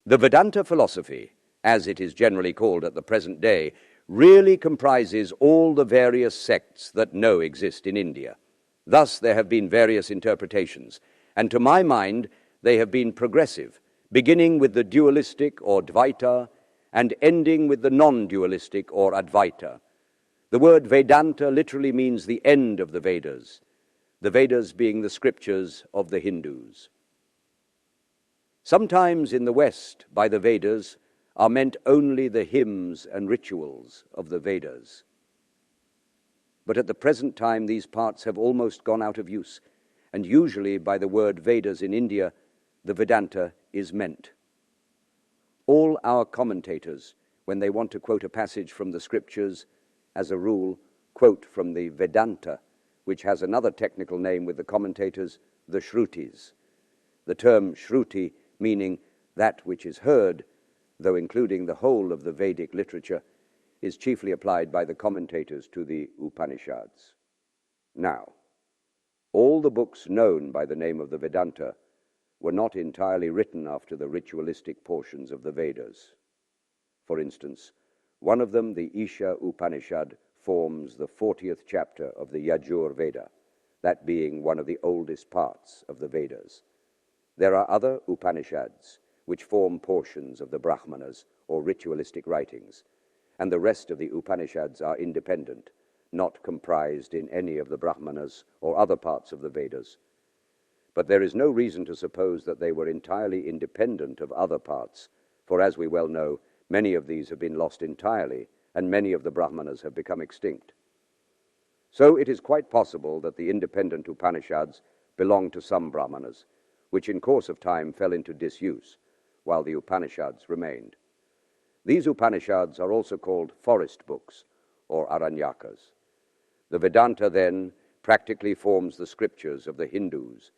The Vedanta philosophy, as it is generally called at the present day, really comprises all the various sects that know exist in India. Thus there have been various interpretations, and to my mind they have been progressive, beginning with the dualistic or Dvaita and ending with the non-dualistic or Advaita. The word Vedanta literally means the end of the Vedas being the scriptures of the Hindus. Sometimes in the West, by the Vedas, are meant only the hymns and rituals of the Vedas. But at the present time, these parts have almost gone out of use, and usually by the word Vedas in India, the Vedanta is meant. All our commentators, when they want to quote a passage from the scriptures, as a rule, quote from the Vedanta, which has another technical name with the commentators, the Shrutis. The term Shruti, meaning that which is heard, though including the whole of the Vedic literature, is chiefly applied by the commentators to the Upanishads. Now, all the books known by the name of the Vedanta were not entirely written after the ritualistic portions of the Vedas. For instance, one of them, the Isha Upanishad, forms the 40th chapter of the Yajur Veda, that being one of the oldest parts of the Vedas. There are other Upanishads, which form portions of the Brahmanas, or ritualistic writings, and the rest of the Upanishads are independent, not comprised in any of the Brahmanas or other parts of the Vedas. But there is no reason to suppose that they were entirely independent of other parts, for as we well know, many of these have been lost entirely, and many of the Brahmanas have become extinct. So it is quite possible that the independent Upanishads belonged to some Brahmanas, which in course of time fell into disuse, while the Upanishads remained. These Upanishads are also called forest books, or Aranyakas. The Vedanta, then, practically forms the scriptures of the Hindus,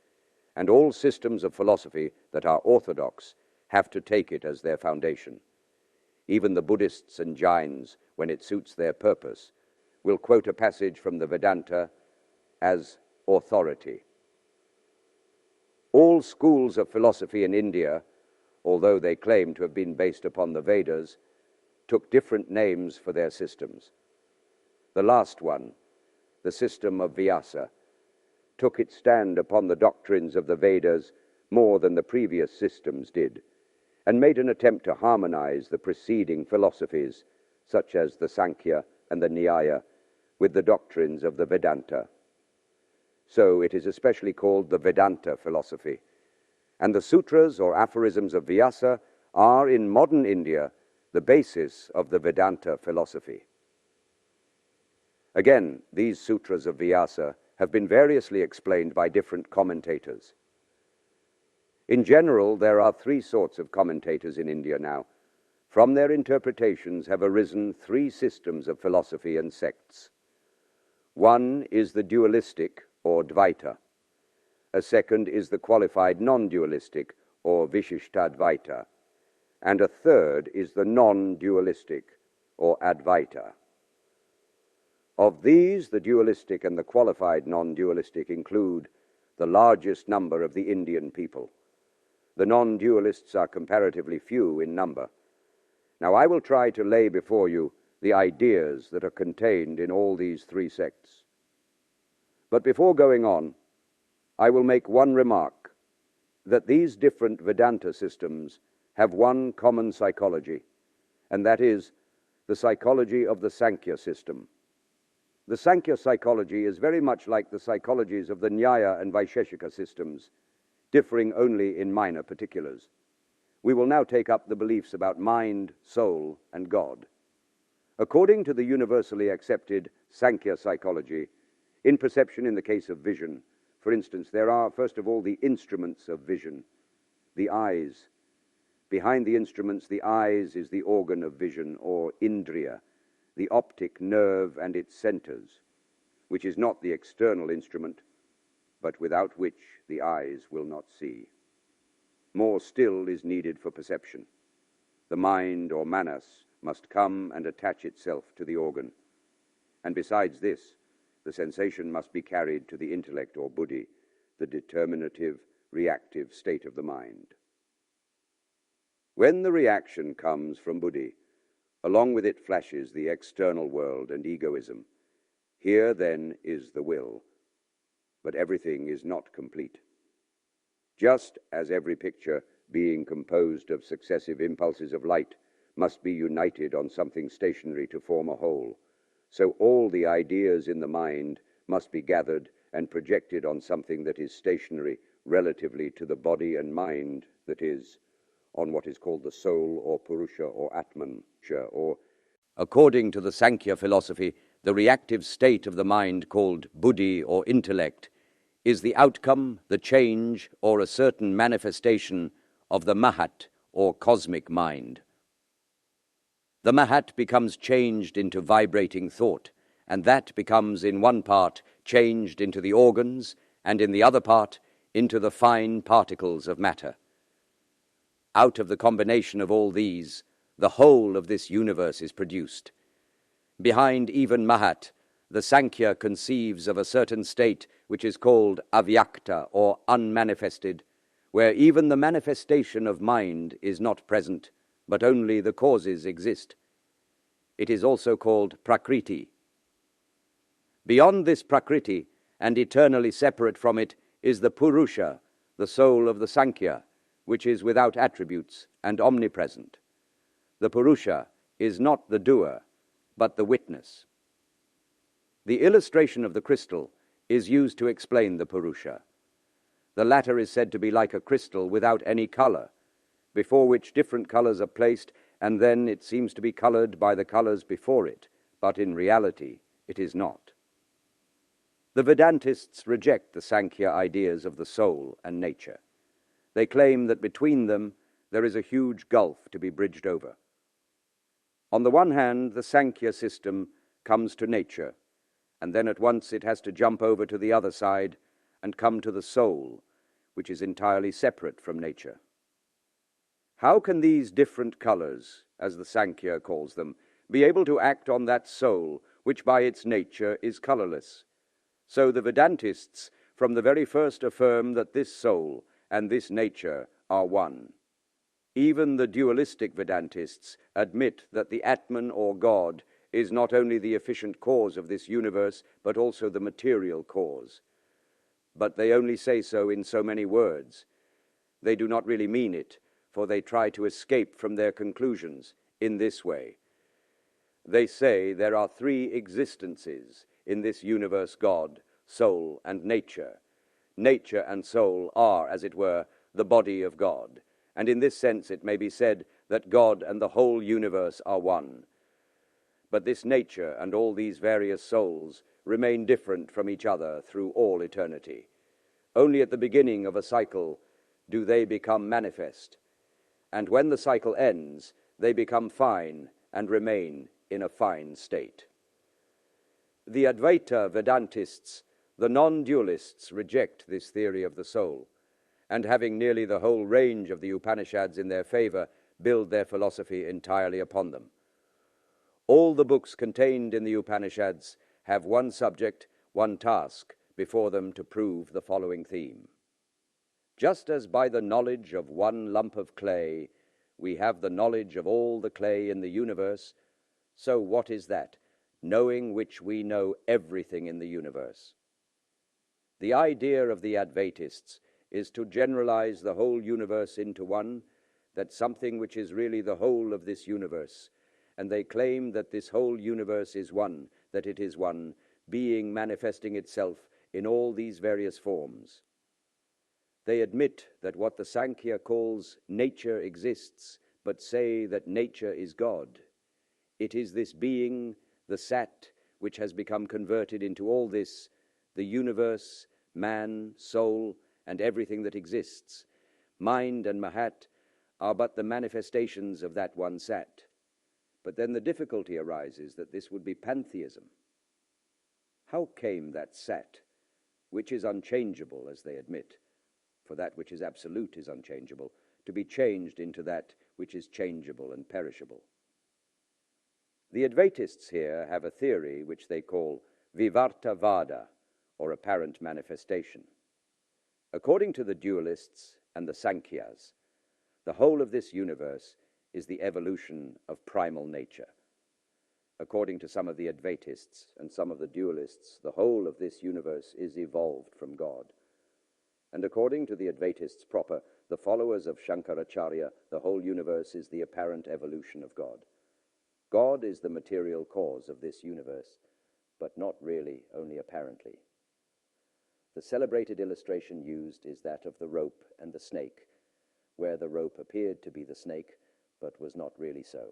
and all systems of philosophy that are orthodox have to take it as their foundation. Even the Buddhists and Jains, when it suits their purpose, will quote a passage from the Vedanta as authority. All schools of philosophy in India, although they claim to have been based upon the Vedas, took different names for their systems. The last one, the system of Vyasa, took its stand upon the doctrines of the Vedas more than the previous systems did, and made an attempt to harmonize the preceding philosophies, such as the Sankhya and the Nyaya, with the doctrines of the Vedanta. So it is especially called the Vedanta philosophy, and the sutras or aphorisms of Vyasa are in modern India the basis of the Vedanta philosophy. Again, these sutras of Vyasa have been variously explained by different commentators. In general, there are three sorts of commentators in India now. From their interpretations have arisen three systems of philosophy and sects. One is the dualistic, or Dvaita. A second is the qualified non-dualistic, or Vishishtadvaita. And a third is the non-dualistic, or Advaita. Of these, the dualistic and the qualified non-dualistic include the largest number of the Indian people. The non-dualists are comparatively few in number. Now I will try to lay before you the ideas that are contained in all these three sects. But before going on, I will make one remark, that these different Vedanta systems have one common psychology, and that is the psychology of the Sankhya system. The Sankhya psychology is very much like the psychologies of the Nyaya and Vaisheshika systems, differing only in minor particulars. We will now take up the beliefs about mind, soul, and God. According to the universally accepted Sankhya psychology, in perception in the case of vision, for instance, there are, first of all, the instruments of vision, the eyes. Behind the instruments, the eyes is the organ of vision, or indriya, the optic nerve and its centers, which is not the external instrument, but without which the eyes will not see. More still is needed for perception. The mind, or manas, must come and attach itself to the organ. And besides this, the sensation must be carried to the intellect, or buddhi, the determinative, reactive state of the mind. When the reaction comes from buddhi, along with it flashes the external world and egoism. Here, then, is the will, but everything is not complete. Just as every picture, being composed of successive impulses of light, must be united on something stationary to form a whole, so all the ideas in the mind must be gathered and projected on something that is stationary relatively to the body and mind, that is, on what is called the soul or purusha or atman, or, according to the Sankhya philosophy, the reactive state of the mind called buddhi or intellect is the outcome, the change, or a certain manifestation of the mahat or cosmic mind. The mahat becomes changed into vibrating thought, and that becomes in one part changed into the organs, and in the other part into the fine particles of matter. Out of the combination of all these, the whole of this universe is produced. Behind even mahat, the Sankhya conceives of a certain state which is called avyakta or unmanifested, where even the manifestation of mind is not present, but only the causes exist. It is also called prakriti. Beyond this prakriti, and eternally separate from it, is the purusha, the soul of the Sankhya, which is without attributes and omnipresent. The purusha is not the doer, but the witness. The illustration of the crystal is used to explain the purusha. The latter is said to be like a crystal without any color, before which different colors are placed, and then it seems to be colored by the colors before it, but in reality it is not. The Vedantists reject the Sankhya ideas of the soul and nature. They claim that between them there is a huge gulf to be bridged over. On the one hand, the Sankhya system comes to nature, and then at once it has to jump over to the other side and come to the soul, which is entirely separate from nature. How can these different colors, as the Sankhya calls them, be able to act on that soul, which by its nature is colorless? So the Vedantists from the very first affirm that this soul and this nature are one. Even the dualistic Vedantists admit that the Atman or God is not only the efficient cause of this universe, but also the material cause. But they only say so in so many words. They do not really mean it, for they try to escape from their conclusions in this way. They say there are three existences in this universe: God, soul, and nature. Nature and soul are, as it were, the body of God, and in this sense it may be said that God and the whole universe are one. But this nature and all these various souls remain different from each other through all eternity. Only at the beginning of a cycle do they become manifest, and when the cycle ends, they become fine and remain in a fine state. The Advaita Vedantists, the non-dualists, reject this theory of the soul, and having nearly the whole range of the Upanishads in their favor, build their philosophy entirely upon them. All the books contained in the Upanishads have one subject, one task before them to prove the following theme. Just as by the knowledge of one lump of clay we have the knowledge of all the clay in the universe, so what is that? Knowing which we know everything in the universe. The idea of the Advaitists is to generalize the whole universe into one, that something which is really the whole of this universe, and they claim that this whole universe is one, that it is one, being manifesting itself in all these various forms. They admit that what the Sankhya calls nature exists, but say that nature is God. It is this being, the Sat, which has become converted into all this, the universe, man, soul, and everything that exists. Mind and Mahat are but the manifestations of that one Sat. But then the difficulty arises that this would be pantheism. How came that Sat, which is unchangeable, as they admit, for that which is absolute is unchangeable, to be changed into that which is changeable and perishable? The Advaitists here have a theory which they call Vivartavada, or apparent manifestation. According to the dualists and the Sankhyas, The whole of this universe is the evolution of primal nature. According to some of the Advaitists and some of the dualists, the whole of this universe is evolved from God. And according to the Advaitists proper, the followers of Shankaracharya, the whole universe is the apparent evolution of God. God is the material cause of this universe, but not really, only apparently. The celebrated illustration used is that of the rope and the snake, where the rope appeared to be the snake, but was not really so.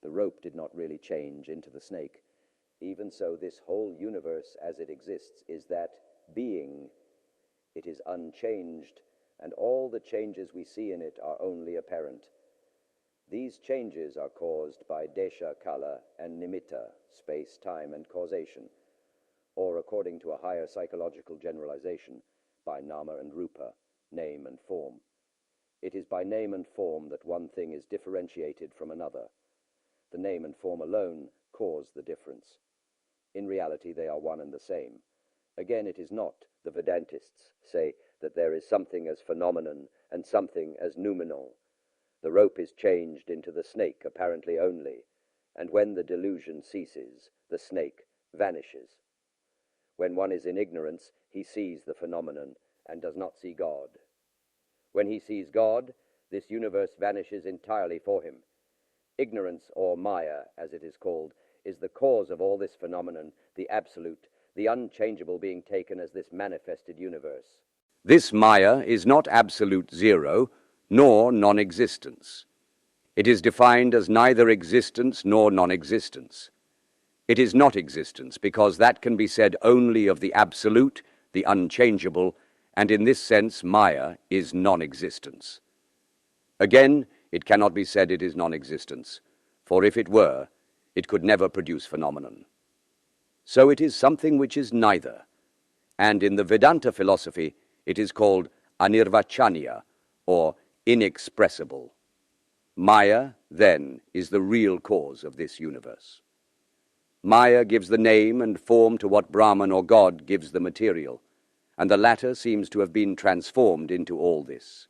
The rope did not really change into the snake. Even so, this whole universe as it exists is that being. It is unchanged, and all the changes we see in it are only apparent. These changes are caused by desha, kala, and nimitta, space, time, and causation, or according to a higher psychological generalization, by nama and rupa, name and form. It is by name and form that one thing is differentiated from another. The name and form alone cause the difference. In reality, they are one and the same. Again, it is not, the Vedantists say, that there is something as phenomenon and something as noumenon. The rope is changed into the snake apparently only, and when the delusion ceases, the snake vanishes. When one is in ignorance, he sees the phenomenon and does not see God. When he sees God, this universe vanishes entirely for him. Ignorance, or Maya, as it is called, is the cause of all this phenomenon, the absolute, the unchangeable being taken as this manifested universe. This Maya is not absolute zero, nor non-existence. It is defined as neither existence nor non-existence. It is not existence, because that can be said only of the absolute, the unchangeable, and in this sense Maya is non-existence. Again, it cannot be said it is non-existence, for if it were, it could never produce phenomenon. So it is something which is neither, and in the Vedanta philosophy it is called anirvachaniya, or inexpressible. Maya, then, is the real cause of this universe. Maya gives the name and form to what Brahman or God gives the material, and the latter seems to have been transformed into all this.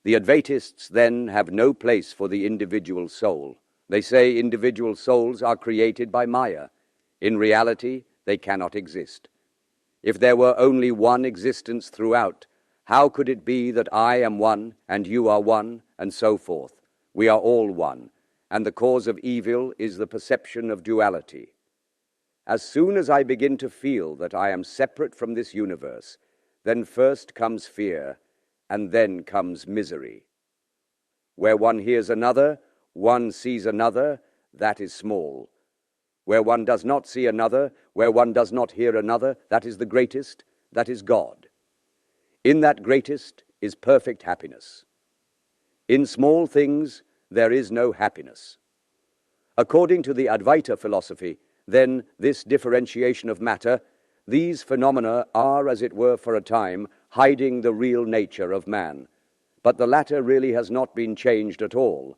The Advaitists, then, have no place for the individual soul. They say individual souls are created by Maya. In reality, they cannot exist. If there were only one existence throughout, how could it be that I am one, and you are one, and so forth? We are all one, and the cause of evil is the perception of duality. As soon as I begin to feel that I am separate from this universe, then first comes fear, and then comes misery. Where one hears another, one sees another, that is small. Where one does not see another, where one does not hear another, that is the greatest, that is God. In that greatest is perfect happiness. In small things, there is no happiness. According to the Advaita philosophy, then, this differentiation of matter, these phenomena are, as it were for a time, hiding the real nature of man. But the latter really has not been changed at all.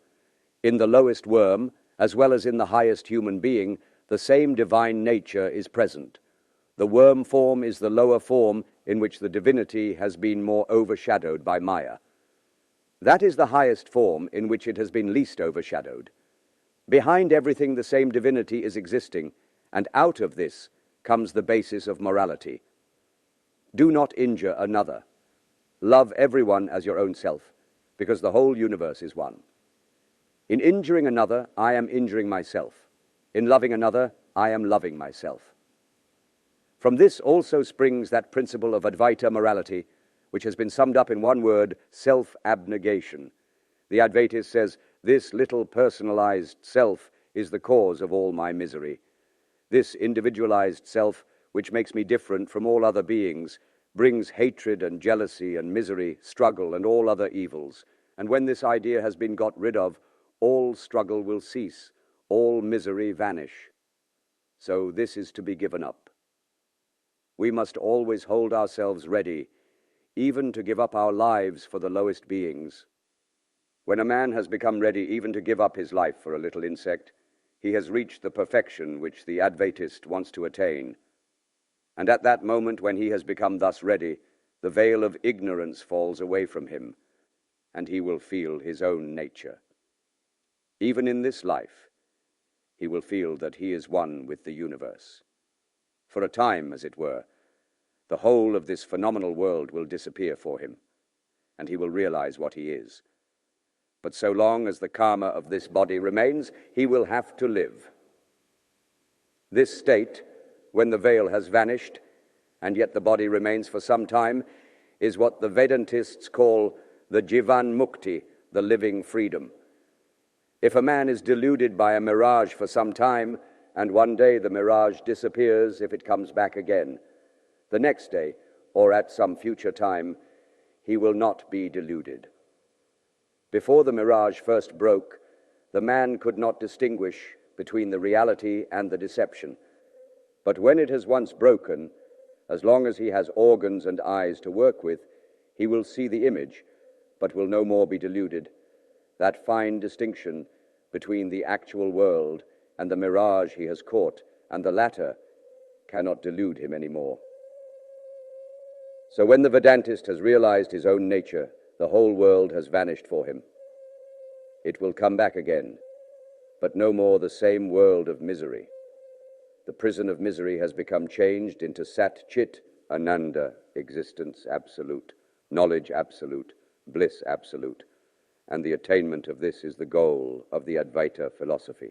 In the lowest worm, as well as in the highest human being, the same divine nature is present. The worm form is the lower form in which the divinity has been more overshadowed by Maya. That is the highest form in which it has been least overshadowed. Behind everything the same divinity is existing, and out of this comes the basis of morality. Do not injure another. Love everyone as your own self, because the whole universe is one. In injuring another, I am injuring myself. In loving another, I am loving myself. From this also springs that principle of Advaita morality, which has been summed up in one word, self-abnegation. The Advaitist says, this little personalized self is the cause of all my misery. This individualized self, which makes me different from all other beings, brings hatred and jealousy and misery, struggle, and all other evils. And when this idea has been got rid of, all struggle will cease, all misery vanish. So this is to be given up. We must always hold ourselves ready, even to give up our lives for the lowest beings. When a man has become ready even to give up his life for a little insect, he has reached the perfection which the Advaitist wants to attain. And at that moment when he has become thus ready, the veil of ignorance falls away from him, and he will feel his own nature. Even in this life, he will feel that he is one with the universe. For a time, as it were, the whole of this phenomenal world will disappear for him, and he will realize what he is. But so long as the karma of this body remains, he will have to live. This state, when the veil has vanished, and yet the body remains for some time, is what the Vedantists call the Jivan Mukti, the living freedom. If a man is deluded by a mirage for some time, and one day the mirage disappears if it comes back again, the next day, or at some future time, he will not be deluded. Before the mirage first broke, the man could not distinguish between the reality and the deception. But when it has once broken, as long as he has organs and eyes to work with, he will see the image, but will no more be deluded. That fine distinction between the actual world and the mirage he has caught, and the latter, cannot delude him anymore. So when the Vedantist has realized his own nature, the whole world has vanished for him. It will come back again, but no more the same world of misery. The prison of misery has become changed into Sat Chit Ananda, existence absolute, knowledge absolute, bliss absolute, and the attainment of this is the goal of the Advaita philosophy.